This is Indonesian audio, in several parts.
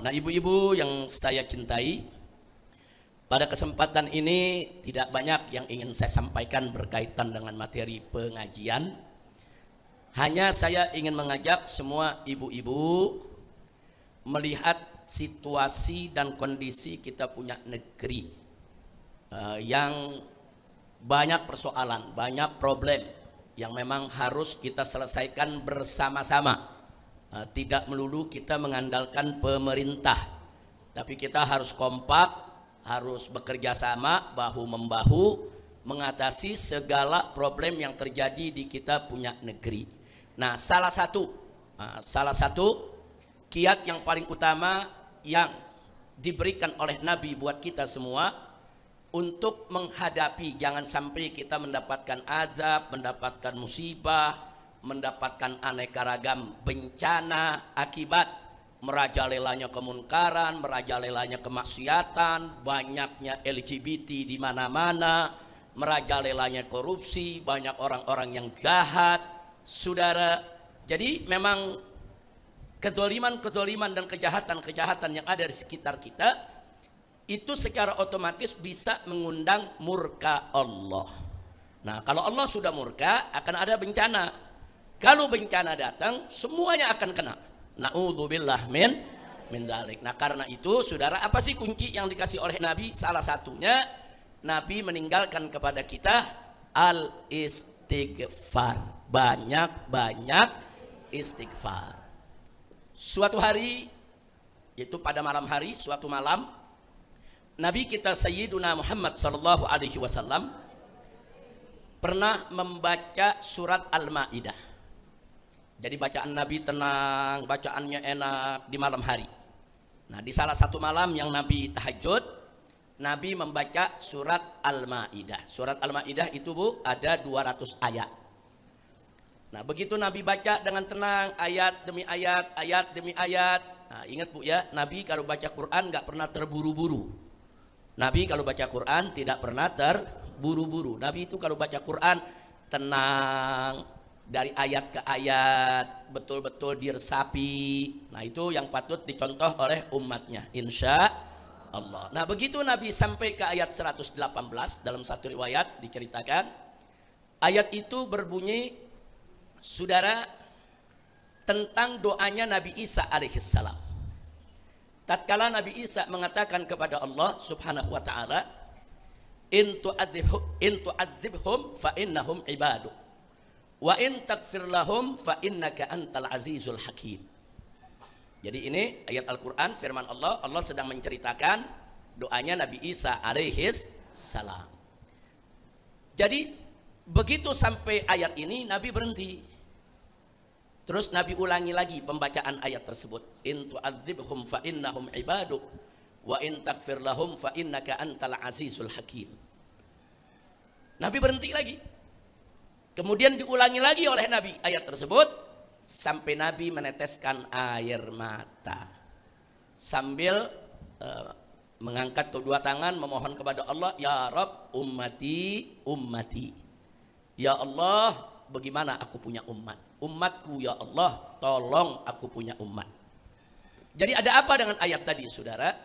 Nah, ibu-ibu yang saya cintai, pada kesempatan ini tidak banyak yang ingin saya sampaikan berkaitan dengan materi pengajian. Hanya saya ingin mengajak semua ibu-ibu melihat situasi dan kondisi kita punya negeri yang banyak persoalan, banyak problem yang memang harus kita selesaikan bersama-sama. Tidak melulu kita mengandalkan pemerintah, tapi kita harus kompak, harus bekerja sama bahu-membahu mengatasi segala problem yang terjadi di kita punya negeri. Nah, salah satu kiat yang paling utama yang diberikan oleh Nabi buat kita semua untuk menghadapi, jangan sampai kita mendapatkan azab, mendapatkan musibah, mendapatkan aneka ragam bencana akibat merajalelanya kemunkaran, merajalelanya kemaksiatan, banyaknya LGBT di mana-mana, merajalelanya korupsi, banyak orang-orang yang jahat, saudara. Jadi memang kezaliman dan kejahatan-kejahatan yang ada di sekitar kita itu secara otomatis bisa mengundang murka Allah. Nah, kalau Allah sudah murka akan ada bencana. Kalau bencana datang, semuanya akan kena. Na'udzubillah min dzalik. Nah, karena itu, saudara, apa sih kunci yang dikasih oleh Nabi? Salah satunya, Nabi meninggalkan kepada kita al-istighfar. Banyak-banyak istighfar. Suatu hari, yaitu pada malam hari, suatu malam, Nabi kita Sayyiduna Muhammad sallallahu alaihi wasallam pernah membaca surat Al-Maidah. Jadi bacaan Nabi tenang, bacaannya enak di malam hari. Nah, di salah satu malam yang Nabi tahajud, Nabi membaca surat Al-Maidah. Surat Al-Maidah itu, Bu, ada 200 ayat. Nah, begitu Nabi baca dengan tenang, ayat demi ayat, ayat demi ayat. Nah, ingat, Bu, ya, Nabi kalau baca Quran nggak pernah terburu-buru. Nabi kalau baca Quran tidak pernah terburu-buru. Nabi itu kalau baca Quran tenang, dari ayat ke ayat, betul-betul diresapi. Nah, itu yang patut dicontoh oleh umatnya, insya Allah. Nah, begitu Nabi sampai ke ayat 118, dalam satu riwayat diceritakan, ayat itu berbunyi, saudara, tentang doanya Nabi Isa alaihissalam. Tatkala Nabi Isa mengatakan kepada Allah subhanahu wa ta'ala, in tu'adzibhum fa innahum ibadu, wa in takfir lahum fa innaka antal azizul hakim. Jadi ini ayat Al-Quran, firman Allah. Allah sedang menceritakan doanya Nabi Isa alaihis salam. Jadi begitu sampai ayat ini, Nabi berhenti. Terus Nabi ulangi lagi pembacaan ayat tersebut. In tu'adzibhum fa innahum ibadu, wa in takfir lahum fa innaka antal azizul hakim. Nabi berhenti lagi. Kemudian diulangi lagi oleh Nabi ayat tersebut sampai Nabi meneteskan air mata sambil mengangkat kedua tangan memohon kepada Allah, ya Rabb ummati ummati. Ya Allah, bagaimana aku punya umat? Umatku ya Allah, tolong aku punya umat. Jadi ada apa dengan ayat tadi, saudara?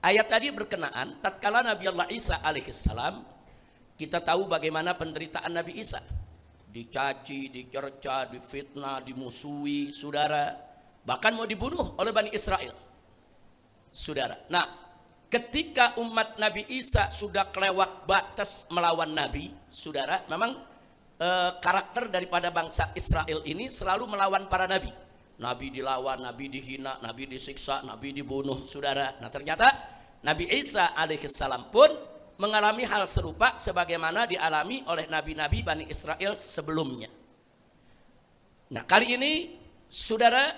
Ayat tadi berkenaan tatkala Nabi Allah Isa alaihissalam, kita tahu bagaimana penderitaan Nabi Isa. Dicaci, dicerca, difitnah, dimusuhi, saudara. Bahkan mau dibunuh oleh Bani Israel, saudara. Nah, ketika umat Nabi Isa sudah kelewat batas melawan Nabi, saudara, memang karakter daripada bangsa Israel ini selalu melawan para Nabi. Nabi dilawan, Nabi dihina, Nabi disiksa, Nabi dibunuh, saudara. Nah, ternyata Nabi Isa alaihissalam pun mengalami hal serupa sebagaimana dialami oleh nabi-nabi Bani Israel sebelumnya. Nah, kali ini, saudara,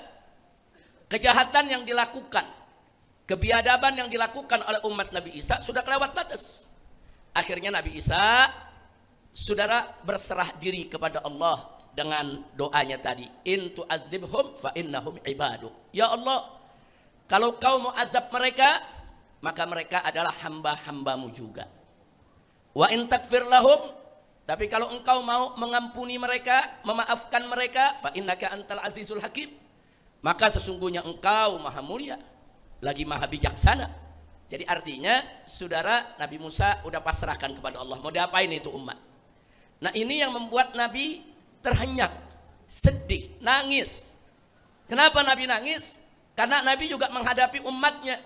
kejahatan yang dilakukan, kebiadaban yang dilakukan oleh umat Nabi Isa sudah kelewat batas. Akhirnya Nabi Isa, saudara, berserah diri kepada Allah dengan doanya tadi, in tu'adzibhum fa innahum ibadu. Ya Allah, kalau kau mau azab mereka, maka mereka adalah hamba-hambamu juga. Wa in takfir lahum, tapi kalau engkau mau mengampuni mereka, memaafkan mereka, fa innaka antal azizul hakim, maka sesungguhnya engkau maha mulia, lagi maha bijaksana. Jadi artinya saudara, Nabi Musa udah pasrahkan kepada Allah, mau diapain itu umat. Nah ini yang membuat Nabi terhenyak, sedih, nangis. Kenapa Nabi nangis? Karena Nabi juga menghadapi umatnya.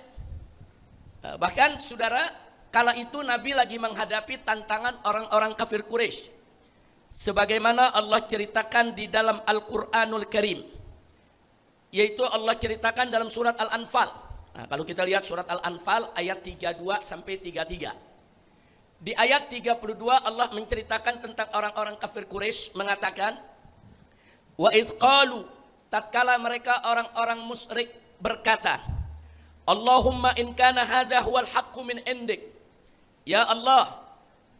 Bahkan saudara, kala itu Nabi lagi menghadapi tantangan orang-orang kafir Quraisy. Sebagaimana Allah ceritakan di dalam Al-Quranul Karim. Yaitu Allah ceritakan dalam surat Al-Anfal. Nah, kalau kita lihat surat Al-Anfal ayat 32 sampai 33. Di ayat 32 Allah menceritakan tentang orang-orang kafir Quraisy, mengatakan, wa idz qalu, tatkala mereka orang-orang musyrik berkata, Allahumma in kana hadza huwal haqqu min indik. Ya Allah,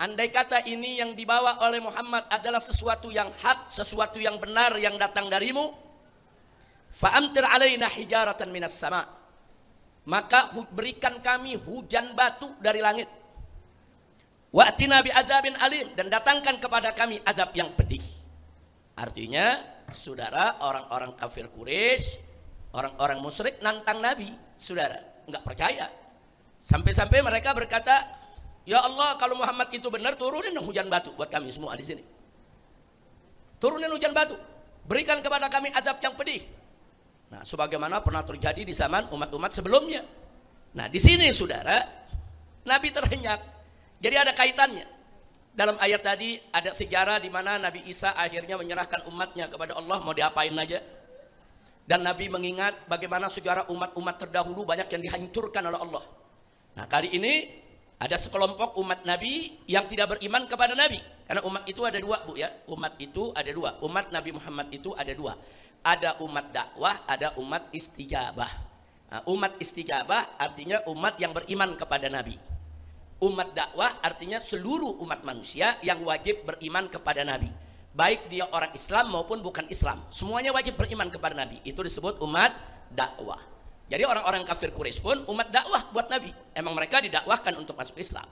andai kata ini yang dibawa oleh Muhammad adalah sesuatu yang hak, sesuatu yang benar yang datang darimu, fa amtir alaina hijaratan minas sama', maka berikan kami hujan batu dari langit. Wa'tina bi'adzabin alim, dan datangkan kepada kami azab yang pedih. Artinya, saudara, orang-orang kafir Quraisy, orang-orang musyrik nantang Nabi, saudara, enggak percaya. Sampai-sampai mereka berkata, ya Allah, kalau Muhammad itu benar, turunin hujan batu buat kami semua di sini. Turunin hujan batu, berikan kepada kami azab yang pedih. Nah, sebagaimana pernah terjadi di zaman umat-umat sebelumnya. Nah, di sini saudara, Nabi terhenyak. Jadi ada kaitannya. Dalam ayat tadi ada sejarah di mana Nabi Isa akhirnya menyerahkan umatnya kepada Allah, mau diapain aja. Dan Nabi mengingat bagaimana sejarah umat-umat terdahulu banyak yang dihancurkan oleh Allah. Nah, kali ini ada sekelompok umat Nabi yang tidak beriman kepada Nabi. Karena umat itu ada dua, Bu ya. Umat itu ada dua. Umat Nabi Muhammad itu ada dua. Ada umat dakwah, ada umat istijabah. Nah, umat istijabah artinya umat yang beriman kepada Nabi. Umat dakwah artinya seluruh umat manusia yang wajib beriman kepada Nabi. Baik dia orang Islam maupun bukan Islam. Semuanya wajib beriman kepada Nabi. Itu disebut umat dakwah. Jadi orang-orang kafir Quraisy pun umat dakwah buat Nabi. Emang mereka didakwahkan untuk masuk Islam.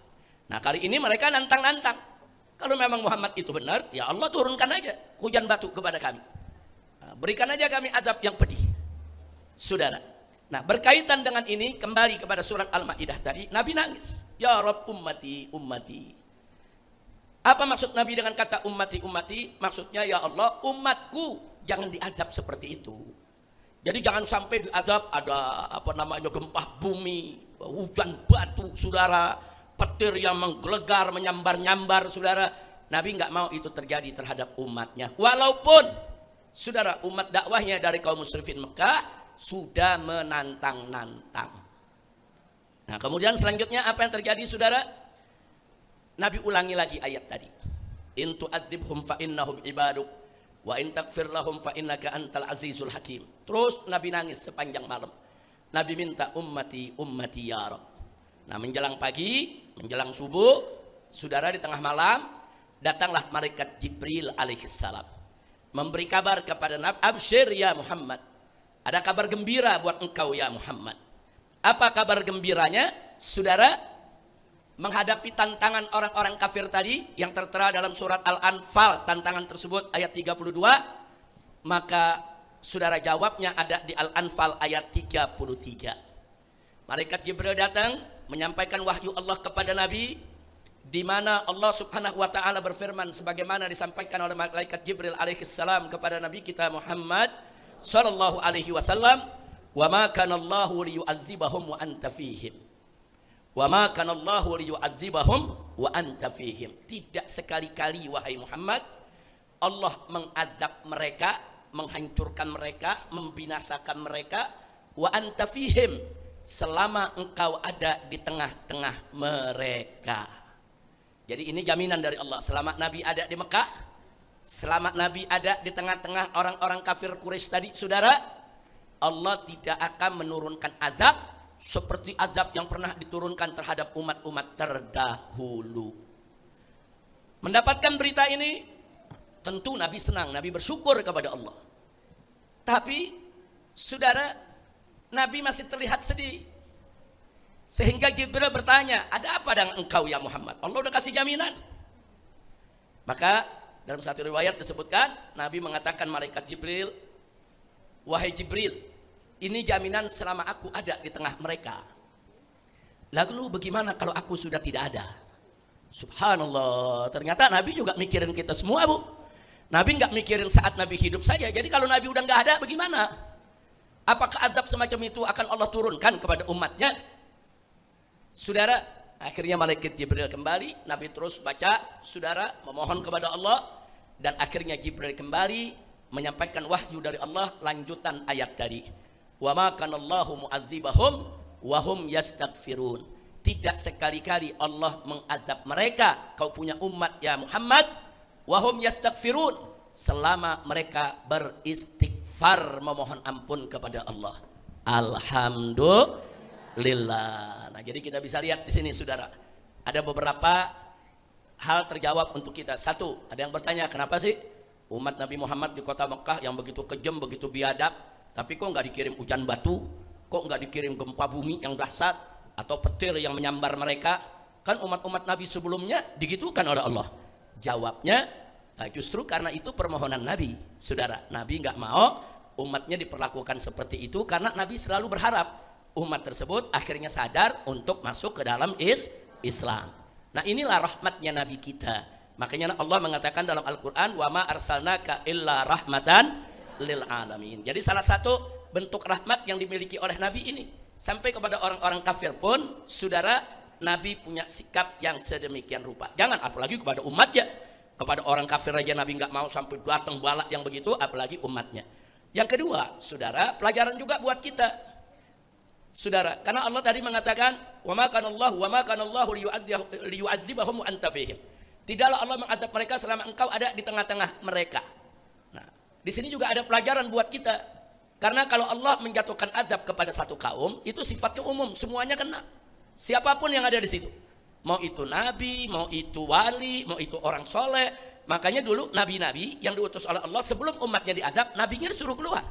Nah kali ini mereka nantang-nantang. Kalau memang Muhammad itu benar, ya Allah turunkan aja hujan batu kepada kami. Berikan aja kami azab yang pedih, saudara. Nah berkaitan dengan ini, kembali kepada surat Al-Ma'idah tadi, Nabi nangis, ya Rabb ummati ummati. Apa maksud Nabi dengan kata ummati ummati? Maksudnya ya Allah, umatku jangan diazab seperti itu. Jadi jangan sampai diazab ada apa namanya gempa bumi, hujan batu, saudara, petir yang menggelegar, menyambar-nyambar, saudara. Nabi nggak mau itu terjadi terhadap umatnya. Walaupun saudara, umat dakwahnya dari kaum musyrikin Mekah sudah menantang-nantang. Nah, kemudian selanjutnya apa yang terjadi, saudara? Nabi ulangi lagi ayat tadi. In tu'adzibhum fa innahum ibaduk wa in taghfir lahum fa innaka antal azizul hakim. Terus Nabi nangis sepanjang malam. Nabi minta ummati ummati ya Rabb. Nah, menjelang pagi, menjelang subuh, saudara, di tengah malam datanglah malaikat Jibril alaihissalam memberi kabar kepada Nabi, absyir ya Muhammad, ada kabar gembira buat engkau ya Muhammad. Apa kabar gembiranya, saudara? Menghadapi tantangan orang-orang kafir tadi yang tertera dalam surat Al-Anfal, tantangan tersebut ayat 32, maka saudara jawabnya ada di Al-Anfal ayat 33. Malaikat Jibril datang menyampaikan wahyu Allah kepada Nabi, di mana Allah Subhanahu wa taala berfirman sebagaimana disampaikan oleh malaikat Jibril alaihissalam kepada Nabi kita Muhammad sallallahu alaihi wasallam, wa ma kana Allahu liyu'adzibahum wa anta fihim. Wa ma kana Allahu liyu'adzibahum wa anta fihim. Tidak sekali-kali wahai Muhammad Allah mengazab mereka, menghancurkan mereka, membinasakan mereka, wa anta fihim, selama engkau ada di tengah-tengah mereka. Jadi ini jaminan dari Allah, selama Nabi ada di Mekah, selama Nabi ada di tengah-tengah orang-orang kafir Quraisy tadi, saudara, Allah tidak akan menurunkan azab seperti azab yang pernah diturunkan terhadap umat-umat terdahulu. Mendapatkan berita ini, tentu Nabi senang, Nabi bersyukur kepada Allah. Tapi, saudara, Nabi masih terlihat sedih. Sehingga Jibril bertanya, ada apa dengan engkau ya Muhammad? Allah udah kasih jaminan. Maka dalam satu riwayat disebutkan, Nabi mengatakan malaikat Jibril, wahai Jibril, Ini jaminan selama aku ada di tengah mereka. Lalu bagaimana kalau aku sudah tidak ada? Subhanallah, ternyata Nabi juga mikirin kita semua, Bu. Nabi nggak mikirin saat Nabi hidup saja. Jadi kalau Nabi udah nggak ada, bagaimana? Apakah azab semacam itu akan Allah turunkan kepada umatnya? Saudara, akhirnya malaikat Jibril kembali. Nabi terus baca, saudara, memohon kepada Allah. Dan akhirnya Jibril kembali menyampaikan wahyu dari Allah, lanjutan ayat tadi. Wa ma kanallahu mu'adzibahum wa hum yastaghfirun. Tidak sekali-kali Allah mengazab mereka, kau punya umat ya Muhammad, wa hum yastaghfirun, selama mereka beristighfar, memohon ampun kepada Allah. Alhamdulillah. Nah, jadi kita bisa lihat di sini, saudara, ada beberapa hal terjawab untuk kita. Satu, ada yang bertanya, kenapa sih umat Nabi Muhammad di kota Mekah yang begitu kejam, begitu biadab, tapi kok nggak dikirim hujan batu, kok nggak dikirim gempa bumi yang dahsyat atau petir yang menyambar mereka? Kan umat-umat Nabi sebelumnya digitukan oleh Allah. Jawabnya, justru karena itu permohonan Nabi, saudara. Nabi nggak mau umatnya diperlakukan seperti itu, karena Nabi selalu berharap umat tersebut akhirnya sadar untuk masuk ke dalam Islam. Nah, inilah rahmatnya Nabi kita. Makanya Allah mengatakan dalam Al-Quran, wa ma arsalnaka illa rahmatan lil alamin. Jadi salah satu bentuk rahmat yang dimiliki oleh Nabi ini, sampai kepada orang-orang kafir pun, saudara, Nabi punya sikap yang sedemikian rupa. Jangan apalagi kepada umatnya. Kepada orang kafir aja Nabi nggak mau sampai datang balak yang begitu, apalagi umatnya. Yang kedua, saudara, pelajaran juga buat kita, saudara, karena Allah tadi mengatakan, wa ma kanallahu liyu'adzibahum wa anta fihim. Tidaklah Allah mengadab mereka selama engkau ada di tengah-tengah mereka. Nah, di sini juga ada pelajaran buat kita. Karena kalau Allah menjatuhkan azab kepada satu kaum, itu sifatnya umum, semuanya kena. Siapapun yang ada di situ. Mau itu nabi, mau itu wali, mau itu orang soleh. Makanya dulu nabi-nabi yang diutus oleh Allah, sebelum umatnya diazab, nabinya disuruh keluar.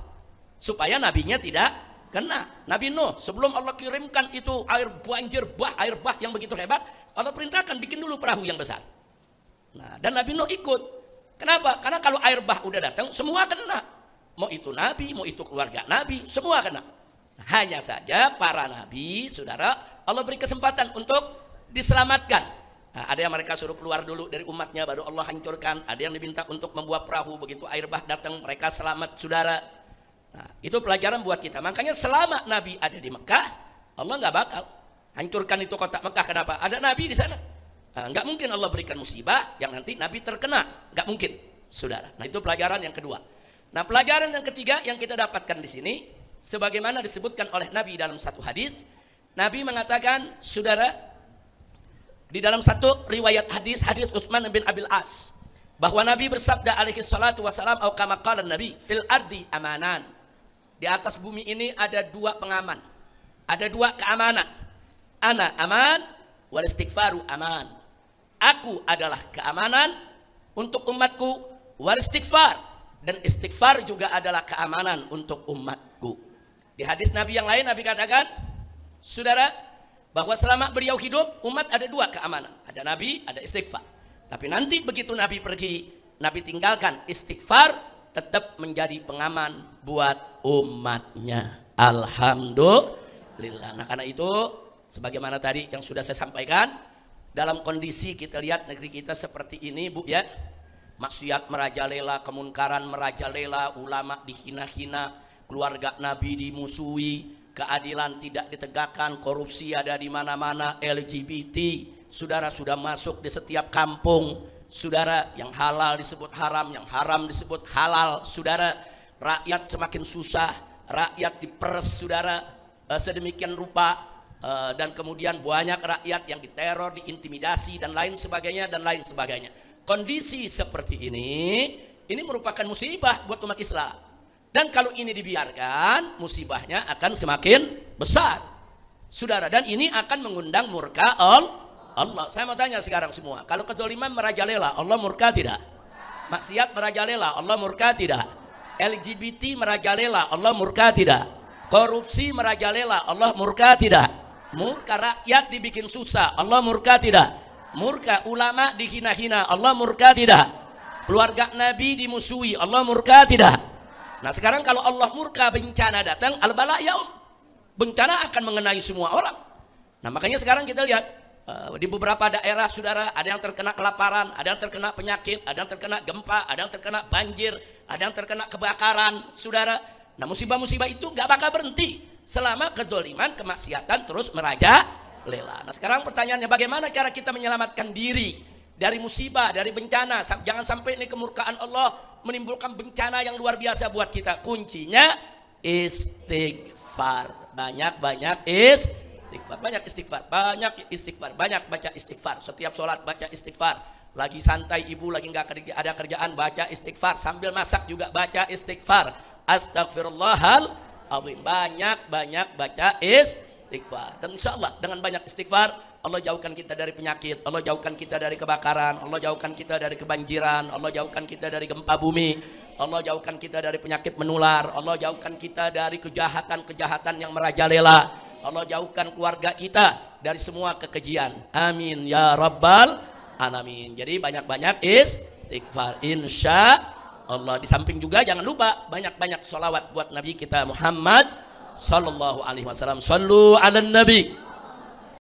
Supaya nabinya tidak kena. Nabi Nuh, sebelum Allah kirimkan itu air banjir, air bah yang begitu hebat, Allah perintahkan bikin dulu perahu yang besar. Nah, dan Nabi Nuh ikut. Kenapa? Karena kalau air bah udah datang, semua kena. Mau itu nabi, mau itu keluarga nabi, semua kena. Hanya saja para nabi, saudara, Allah beri kesempatan untuk diselamatkan. Nah, ada yang mereka suruh keluar dulu dari umatnya, baru Allah hancurkan. Ada yang diminta untuk membuat perahu, begitu air bah datang, mereka selamat, saudara. Nah, itu pelajaran buat kita. Makanya selama Nabi ada di Mekah, Allah nggak bakal hancurkan itu kota Mekah. Kenapa? Ada Nabi di sana. Nah, nggak mungkin Allah berikan musibah yang nanti Nabi terkena. Nggak mungkin, saudara. Nah, itu pelajaran yang kedua. Nah, pelajaran yang ketiga yang kita dapatkan di sini, sebagaimana disebutkan oleh Nabi dalam satu hadis, Nabi mengatakan, saudara, di dalam satu riwayat hadis Utsman bin Abil As, bahwa Nabi bersabda alaihi salatu wasalam, au kama qala Nabi, fil ardi amanan. Di atas bumi ini ada dua pengaman, ada dua keamanan. Ana aman, wal istighfaru aman. Aku adalah keamanan untuk umatku, wal istighfar, dan istighfar juga adalah keamanan untuk umatku. Di hadis Nabi yang lain, Nabi katakan, saudara, bahwa selama beliau hidup, umat ada dua keamanan, ada Nabi, ada istighfar. Tapi nanti begitu Nabi pergi, Nabi tinggalkan istighfar, tetap menjadi pengaman buat umatnya. Alhamdulillah. Nah, karena itu, sebagaimana tadi yang sudah saya sampaikan, dalam kondisi kita lihat negeri kita seperti ini, Bu, ya, maksiat merajalela, kemunkaran merajalela, ulama dihina-hina, keluarga Nabi dimusuhi, keadilan tidak ditegakkan, korupsi ada di mana-mana, LGBT, saudara, sudah masuk di setiap kampung, saudara, yang halal disebut haram, yang haram disebut halal, saudara, rakyat semakin susah, rakyat diperes, saudara, sedemikian rupa. Dan kemudian banyak rakyat yang diteror, diintimidasi, dan lain sebagainya, dan lain sebagainya. Kondisi seperti ini merupakan musibah buat umat Islam. Dan kalau ini dibiarkan, musibahnya akan semakin besar, saudara. Dan ini akan mengundang murka Allah. Saya mau tanya sekarang semua, kalau kezaliman merajalela, Allah murka tidak? Maksiat merajalela, Allah murka tidak? LGBT merajalela, Allah murka tidak? Korupsi merajalela, Allah murka tidak? Murka rakyat dibikin susah, Allah murka tidak? Murka ulama dihina-hina, Allah murka tidak? Keluarga Nabi dimusuhi, Allah murka tidak? Nah sekarang kalau Allah murka, bencana datang, al-bala yaum, bencana akan mengenai semua orang. Nah makanya sekarang kita lihat di beberapa daerah saudara, ada yang terkena kelaparan, ada yang terkena penyakit, ada yang terkena gempa, ada yang terkena banjir, ada yang terkena kebakaran saudara. Nah musibah-musibah itu nggak bakal berhenti selama kezoliman, kemaksiatan terus merajalela. Nah sekarang pertanyaannya, bagaimana cara kita menyelamatkan diri dari musibah, dari bencana? Jangan sampai ini kemurkaan Allah menimbulkan bencana yang luar biasa buat kita. Kuncinya istighfar. Banyak-banyak istighfar, banyak istighfar, banyak istighfar, banyak baca istighfar. Setiap sholat baca istighfar. Lagi santai ibu, lagi nggak ada kerjaan, baca istighfar. Sambil masak juga baca istighfar. Astagfirullahaladzim. Banyak-banyak baca istighfar. Dan insya Allah dengan banyak istighfar, Allah jauhkan kita dari penyakit, Allah jauhkan kita dari kebakaran, Allah jauhkan kita dari kebanjiran, Allah jauhkan kita dari gempa bumi, Allah jauhkan kita dari penyakit menular, Allah jauhkan kita dari kejahatan-kejahatan yang merajalela, Allah jauhkan keluarga kita dari semua kekejian. Amin ya rabbal alamin. Jadi banyak-banyak istighfar insya Allah. Di samping juga jangan lupa banyak-banyak sholawat buat Nabi kita Muhammad sallallahu alaihi wasallam. Sallu ala nabi.